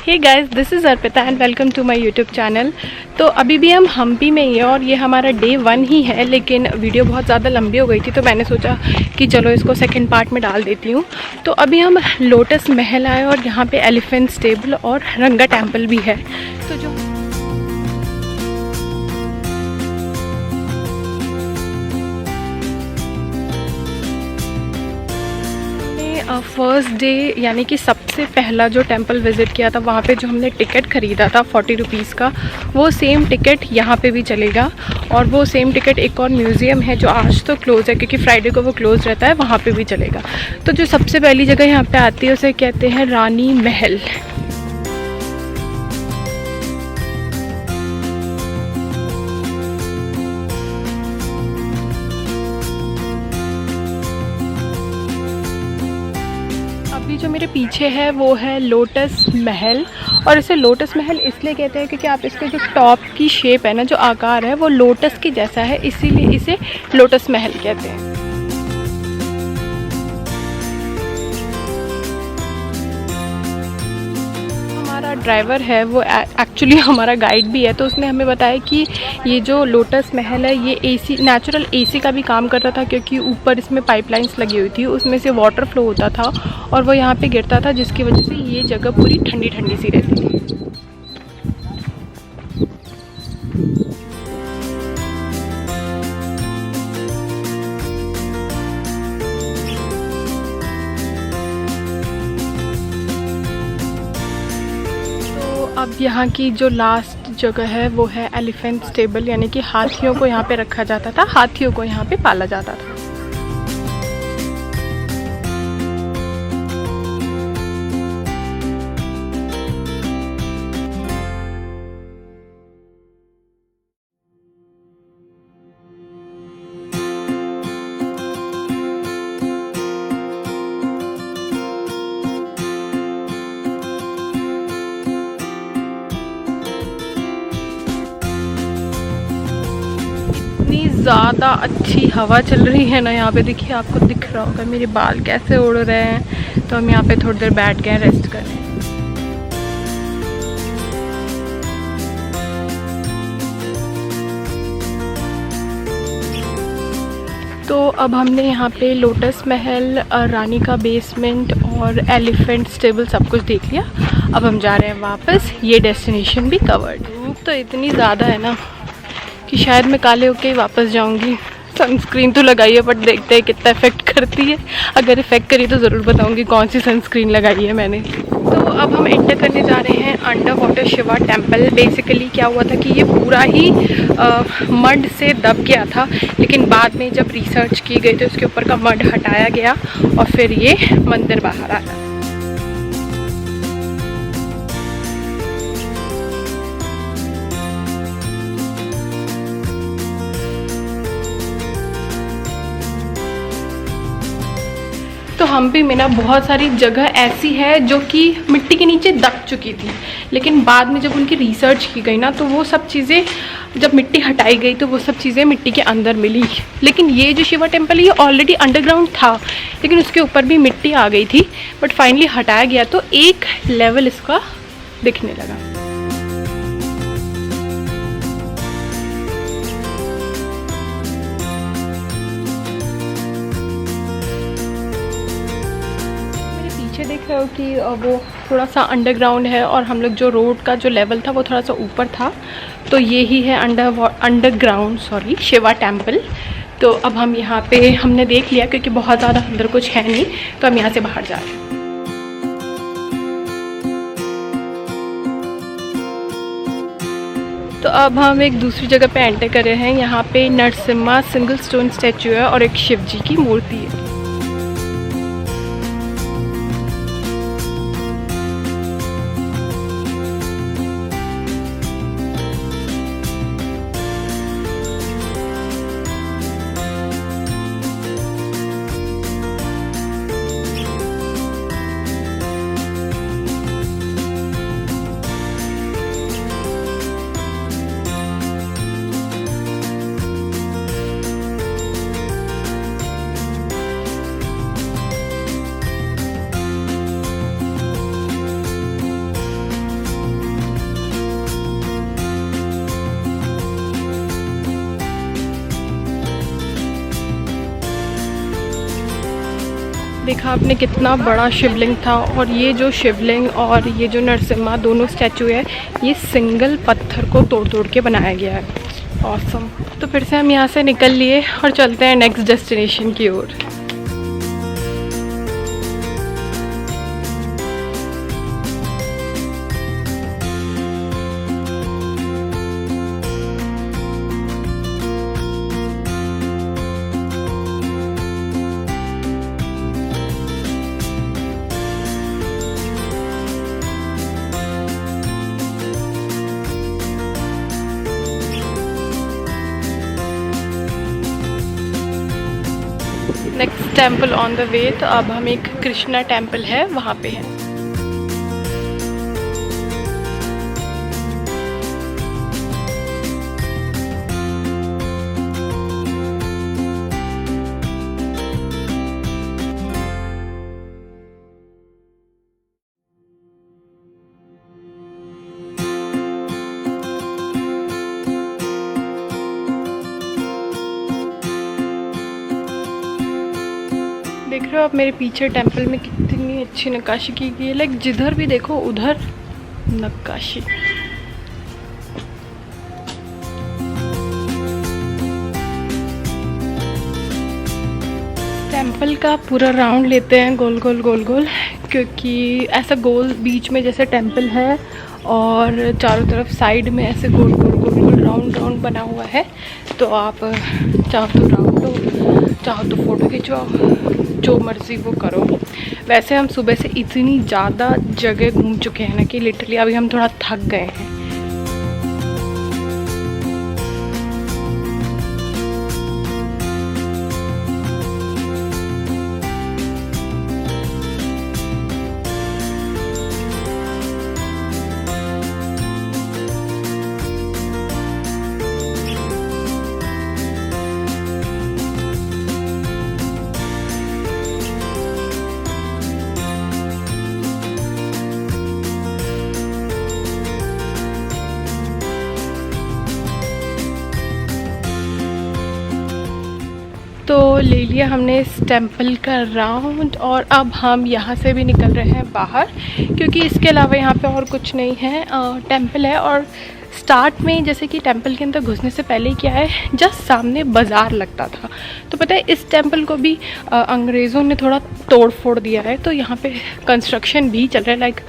Hey guys, this is Arpita and welcome to my YouTube channel. तो अभी भी हम हम्पी में ही हैं और ये हमारा डे 1 ही है, लेकिन वीडियो बहुत ज़्यादा लंबी हो गई थी तो मैंने सोचा कि चलो इसको सेकंड पार्ट में डाल देती हूँ। तो अभी हम लोटस महल आए और यहाँ पे एलिफेंट स्टेबल और रंगा टेम्पल भी है। तो जो फर्स्ट डे यानी कि सबसे पहला जो टेंपल विज़िट किया था, वहाँ पे जो हमने टिकट ख़रीदा था 40 रुपीज़ का, वो सेम टिकट यहाँ पे भी चलेगा। और वो सेम टिकट एक और म्यूज़ियम है जो आज तो क्लोज़ है क्योंकि फ्राइडे को वो क्लोज़ रहता है, वहाँ पे भी चलेगा। तो जो सबसे पहली जगह यहाँ पे आती है उसे कहते हैं रानी महल। अभी जो मेरे पीछे है वो है लोटस महल, और इसे लोटस महल इसलिए कहते हैं क्योंकि आप इसके जो टॉप की शेप है ना, जो आकार है वो लोटस की जैसा है, इसीलिए इसे लोटस महल कहते हैं। हमारा ड्राइवर है वो एक्चुअली हमारा गाइड भी है, तो उसने हमें बताया कि ये जो लोटस महल है ये एसी, नेचुरल एसी का भी काम करता था, क्योंकि ऊपर इसमें पाइपलाइंस लगी हुई थी, उसमें से वाटर फ्लो होता था और वो यहाँ पे गिरता था, जिसकी वजह से ये जगह पूरी ठंडी ठंडी सी रहती थी। अब यहाँ की जो लास्ट जगह है वो है एलिफेंट स्टेबल, यानी कि हाथियों को यहाँ पे रखा जाता था, हाथियों को यहाँ पे पाला जाता था। इतनी ज़्यादा अच्छी हवा चल रही है ना यहाँ पे, देखिए आपको दिख रहा होगा मेरे बाल कैसे उड़ रहे हैं। तो हम यहाँ पे थोड़ी देर बैठ गए रेस्ट करने। तो अब हमने यहाँ पे लोटस महल, रानी का बेसमेंट और एलिफेंट स्टेबल सब कुछ देख लिया। अब हम जा रहे हैं वापस, ये डेस्टिनेशन भी कवर्ड। धूप तो इतनी ज़्यादा है ना कि शायद मैं काले होके ही वापस जाऊंगी। सनस्क्रीन तो लगाई है, बट देखते हैं कितना इफेक्ट करती है। अगर इफेक्ट करी तो ज़रूर बताऊंगी कौन सी सनस्क्रीन लगाई है मैंने। तो अब हम एंटर करने जा रहे हैं under water Shiva temple. Basically क्या हुआ था कि ये पूरा ही मड से दब गया था, लेकिन बाद में जब रिसर्च की गई तो उसके ऊपर का मड हटाया गया और फिर ये मंदिर बाहर आया। तो हम्पी में ना बहुत सारी जगह ऐसी है जो कि मिट्टी के नीचे दब चुकी थी, लेकिन बाद में जब उनकी रिसर्च की गई ना तो वो सब चीज़ें, जब मिट्टी हटाई गई तो वो सब चीज़ें मिट्टी के अंदर मिली। लेकिन ये जो शिवा टेम्पल है ये ऑलरेडी अंडरग्राउंड था, लेकिन उसके ऊपर भी मिट्टी आ गई थी, बट फाइनली हटाया गया तो एक लेवल इसका दिखने लगा। देख रहे हो कि वो थोड़ा सा अंडरग्राउंड है और हम लोग जो रोड का जो लेवल था वो थोड़ा सा ऊपर था, तो ये ही है अंडरग्राउंड शिवा टेम्पल। तो अब हम यहाँ पे हमने देख लिया, क्योंकि बहुत ज़्यादा अंदर कुछ है नहीं, तो हम यहाँ से बाहर जा रहे हैं। तो अब हम एक दूसरी जगह पे एंटर कर रहे हैं। यहाँ पे नरसिम्हा सिंगल स्टोन स्टैचू है और एक शिव जी की मूर्ति है। देखा आपने कितना बड़ा शिवलिंग था, और ये जो शिवलिंग और ये जो नरसिम्हा दोनों स्टैचू है ये सिंगल पत्थर को तोड़ तोड़ के बनाया गया है। ऑसम। तो फिर से हम यहाँ से निकल लिए और चलते हैं नेक्स्ट डेस्टिनेशन की ओर। Next temple on the way. तो अब हम एक कृष्णा टेम्पल है वहाँ पे हैं। देख रहे हो आप मेरे पीछे टेम्पल में कितनी अच्छी नक्काशी की गई है। लाइक जिधर भी देखो उधर नक्काशी। टेम्पल का पूरा राउंड लेते हैं, गोल गोल गोल गोल, क्योंकि ऐसा गोल बीच में जैसे टेम्पल है और चारों तरफ साइड में ऐसे गोल गोल गोल गोल राउंड राउंड बना हुआ है। तो आप चाहो तो राउंड लो, चाहो तो फ़ोटो खिंचवाओ, जो मर्ज़ी वो करो। वैसे हम सुबह से इतनी ज़्यादा जगह घूम चुके हैं ना कि लिटरली अभी हम थोड़ा थक गए हैं। तो ले लिया हमने इस टेम्पल का राउंड, और अब हम यहाँ से भी निकल रहे हैं बाहर, क्योंकि इसके अलावा यहाँ पे और कुछ नहीं है। टेम्पल है, और स्टार्ट में जैसे कि टेम्पल के अंदर घुसने से पहले क्या है, जस्ट सामने बाज़ार लगता था। तो पता है इस टेम्पल को भी अंग्रेज़ों ने थोड़ा तोड़ फोड़ दिया है। तो यहाँ पे कंस्ट्रक्शन भी चल रहा है, लाइक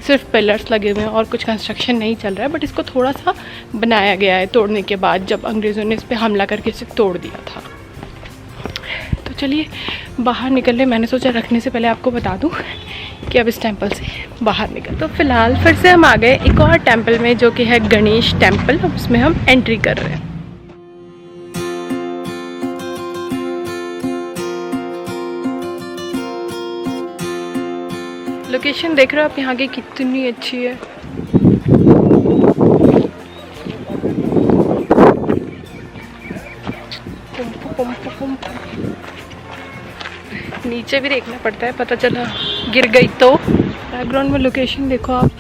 सिर्फ पिलर्स लगे हुए हैं और कुछ कंस्ट्रक्शन नहीं चल रहा है, बट इसको थोड़ा सा बनाया गया है तोड़ने के बाद, जब अंग्रेज़ों ने इस पर हमला करके इसे तोड़ दिया था। तो चलिए बाहर निकल रहे। मैंने सोचा रखने से पहले आपको बता दूं कि अब इस टेम्पल से बाहर निकल। तो फ़िलहाल फिर से हम आ गए एक और टेम्पल में, जो कि है गणेश टेम्पल। उसमें हम एंट्री कर रहे हैं। लोकेशन देख रहे हो आप यहाँ की कितनी अच्छी है। नीचे भी देखना पड़ता है, पता चला गिर गई तो। बैकग्राउंड में लोकेशन देखो आप।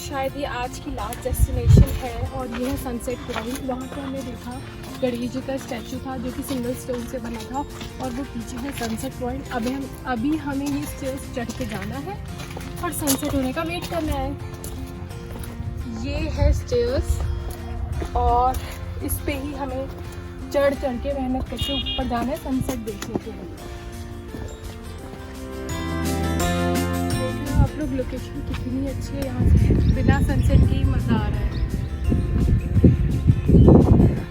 शायद ये आज की लास्ट डेस्टिनेशन है, और ये है सनसेट पॉइंट। वहाँ पर हमने देखा गणेश जी का स्टैचू था, जो कि सिंगल स्टोन से बना था, और वो पीछे है सनसेट पॉइंट। अभी हमें ये स्टेयर्स चढ़ के जाना है और सनसेट होने का वेट करना है। ये है स्टेयर्स, और इस पे ही हमें चढ़ के मेहनत करके ऊपर जाना है सनसेट देखने के लिए। आप लोग लोकेशन कितनी अच्छी है, यहाँ से बिना सनसेट के ही मज़ा आ रहा है।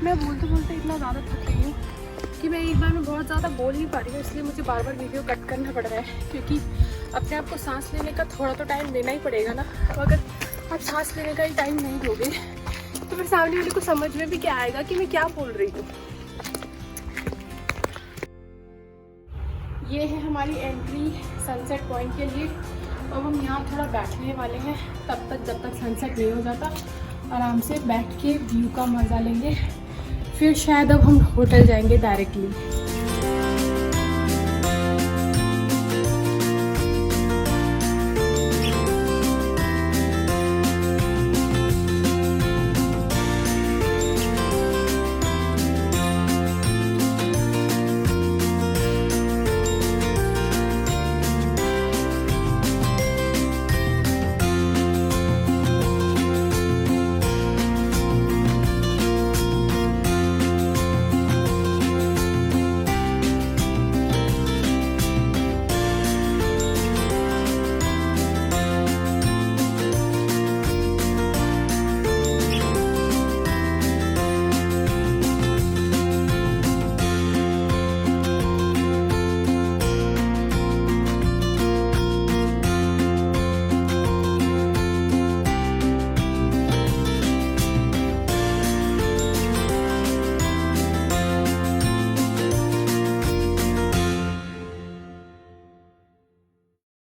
मैं बोलते बोलते इतना ज़्यादा थक गई हूँ कि एक्चुअली मैं एक बार में बहुत ज़्यादा बोल नहीं पा रही हूँ, इसलिए मुझे बार बार वीडियो कट करना पड़ रहा है, क्योंकि अपने आप को सांस लेने का थोड़ा तो टाइम देना ही पड़ेगा ना। तो अगर आप सांस लेने का ही टाइम नहीं दोगे तो फिर सामने वाले को समझ में भी क्या आएगा कि मैं क्या बोल रही हूँ। ये है हमारी एंट्री सनसेट पॉइंट के लिए। अब हम यहाँ थोड़ा बैठने वाले हैं, तब तक जब तक सनसेट नहीं हो जाता आराम से बैठ के व्यू का मज़ा लेंगे। फिर शायद अब हम होटल जाएंगे डायरेक्टली।